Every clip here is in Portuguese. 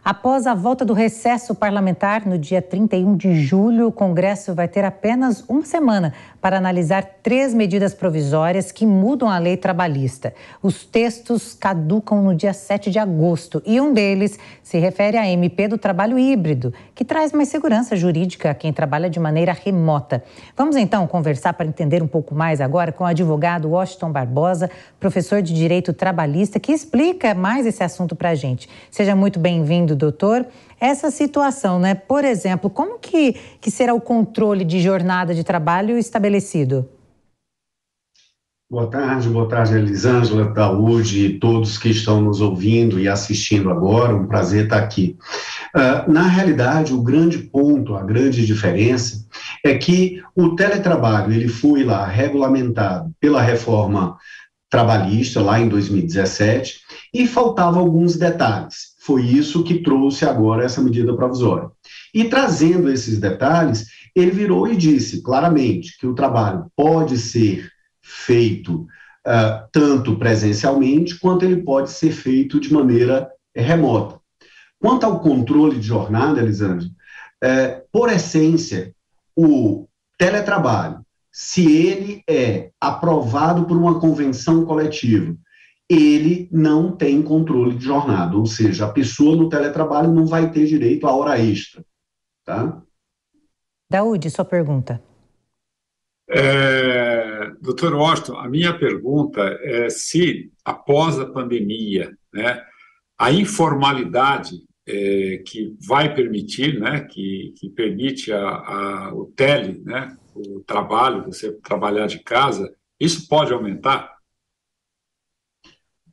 Após a volta do recesso parlamentar, no dia 31 de julho, o Congresso vai ter apenas uma semana para analisar 3 medidas provisórias que mudam a lei trabalhista. Os textos caducam no dia 7 de agosto e um deles se refere à MP do trabalho híbrido, que traz mais segurança jurídica a quem trabalha de maneira remota. Vamos então conversar para entender um pouco mais agora com o advogado Washington Barbosa, professor de Direito Trabalhista, que explica mais esse assunto para a gente. Seja muito bem-vindo, doutor. Essa situação, né? Por exemplo, como que será o controle de jornada de trabalho estabelecido? Boa tarde, Elisângela, Daúde e todos que estão nos ouvindo e assistindo agora. Um prazer estar aqui. Na realidade, o grande ponto, a grande diferença é que o teletrabalho ele foi lá regulamentado pela reforma trabalhista lá em 2017 e faltavam alguns detalhes. Foi isso que trouxe agora essa medida provisória. E trazendo esses detalhes, ele virou e disse claramente que o trabalho pode ser feito tanto presencialmente, quanto ele pode ser feito de maneira remota. Quanto ao controle de jornada, Elisângela, por essência, o teletrabalho, se ele é aprovado por uma convenção coletiva, ele não tem controle de jornada, ou seja, a pessoa no teletrabalho não vai ter direito à hora extra, tá? Daúde, sua pergunta. Doutor Washington, a minha pergunta é se, após a pandemia, né, a informalidade que vai permitir, né, que permite o tele, né, o trabalho, você trabalhar de casa, isso pode aumentar?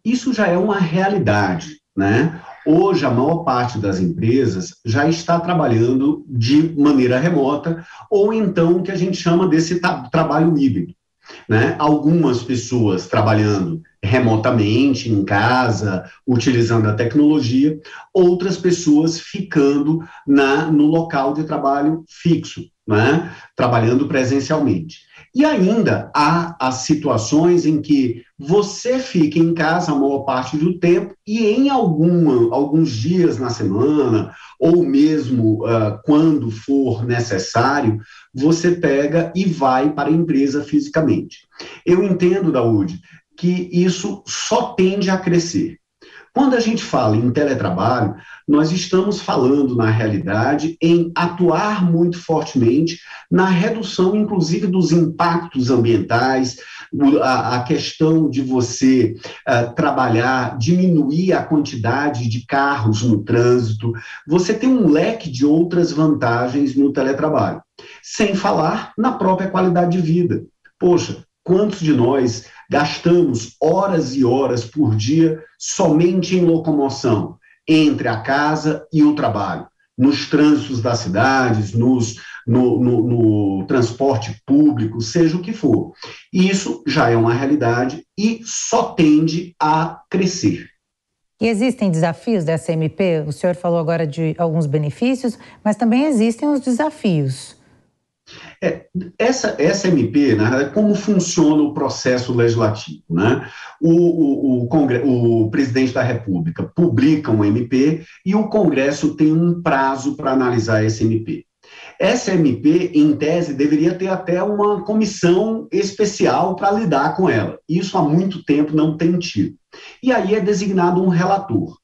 Isso já é uma realidade, né? Hoje, a maior parte das empresas já está trabalhando de maneira remota, ou então o que a gente chama desse trabalho híbrido, né? Algumas pessoas trabalhando remotamente, em casa, utilizando a tecnologia, outras pessoas ficando no local de trabalho fixo, né? Trabalhando presencialmente. E ainda há as situações em que você fica em casa a maior parte do tempo e em alguns dias na semana, ou mesmo quando for necessário, você pega e vai para a empresa fisicamente. Eu entendo, Daúde, que isso só tende a crescer. Quando a gente fala em teletrabalho, nós estamos falando, na realidade, em atuar muito fortemente na redução, inclusive, dos impactos ambientais, a questão de você trabalhar, diminuir a quantidade de carros no trânsito. Você tem um leque de outras vantagens no teletrabalho, sem falar na própria qualidade de vida. Poxa, quantos de nós gastamos horas e horas por dia somente em locomoção entre a casa e o trabalho, nos trânsitos das cidades, no transporte público, seja o que for. Isso já é uma realidade e só tende a crescer. E existem desafios dessa MP? O senhor falou agora de alguns benefícios, mas também existem os desafios. Essa MP, na verdade, como funciona o processo legislativo, né? O presidente da República publica um MP e o Congresso tem um prazo para analisar essa MP. Essa MP, em tese, deveria ter até uma comissão especial para lidar com ela. Isso há muito tempo não tem tido. E aí é designado um relator.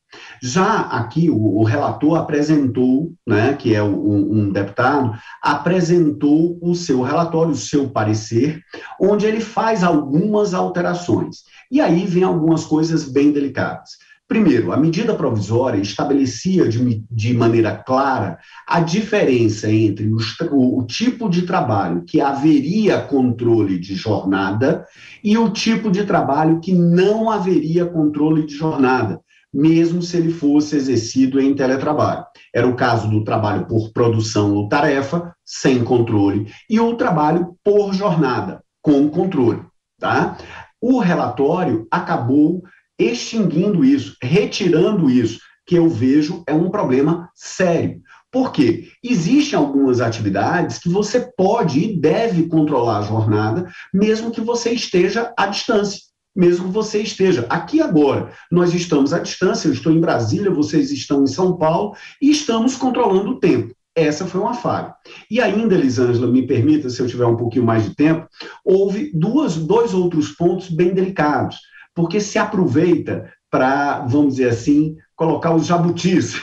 Já aqui o relator apresentou, né, que é um deputado, apresentou o seu relatório, o seu parecer, onde ele faz algumas alterações. E aí vem algumas coisas bem delicadas. Primeiro, a medida provisória estabelecia de maneira clara a diferença entre o tipo de trabalho que haveria controle de jornada e o tipo de trabalho que não haveria controle de jornada, mesmo se ele fosse exercido em teletrabalho. Era o caso do trabalho por produção ou tarefa, sem controle, e o trabalho por jornada, com controle, tá? O relatório acabou extinguindo isso, retirando isso, que eu vejo é um problema sério. Por quê? Existem algumas atividades que você pode e deve controlar a jornada, mesmo que você esteja à distância. mesmo que você esteja aqui agora. Nós estamos à distância, eu estou em Brasília, vocês estão em São Paulo, e estamos controlando o tempo. Essa foi uma falha. E ainda, Elisângela, me permita, se eu tiver um pouquinho mais de tempo, houve dois outros pontos bem delicados, porque se aproveita para, vamos dizer assim, colocar os jabutis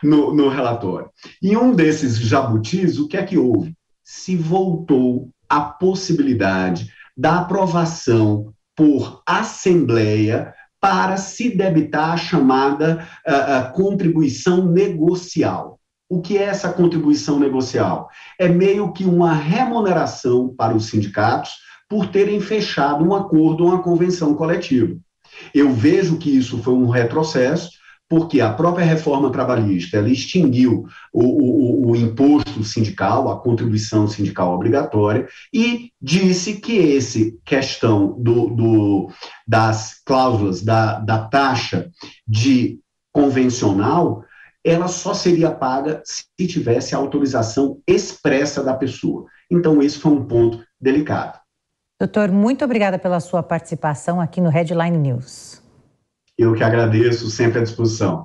no relatório. E um desses jabutis, o que é que houve? Se voltou a possibilidade da aprovação por assembleia para se debitar a chamada contribuição negocial. O que é essa contribuição negocial? É meio que uma remuneração para os sindicatos por terem fechado um acordo ou uma convenção coletiva. Eu vejo que isso foi um retrocesso, porque a própria reforma trabalhista ela extinguiu o imposto sindical, a contribuição sindical obrigatória, e disse que essa questão das cláusulas da taxa de convencional, ela só seria paga se tivesse a autorização expressa da pessoa. Então, esse foi um ponto delicado. Doutor, muito obrigada pela sua participação aqui no Headline News. Eu que agradeço, sempre à disposição.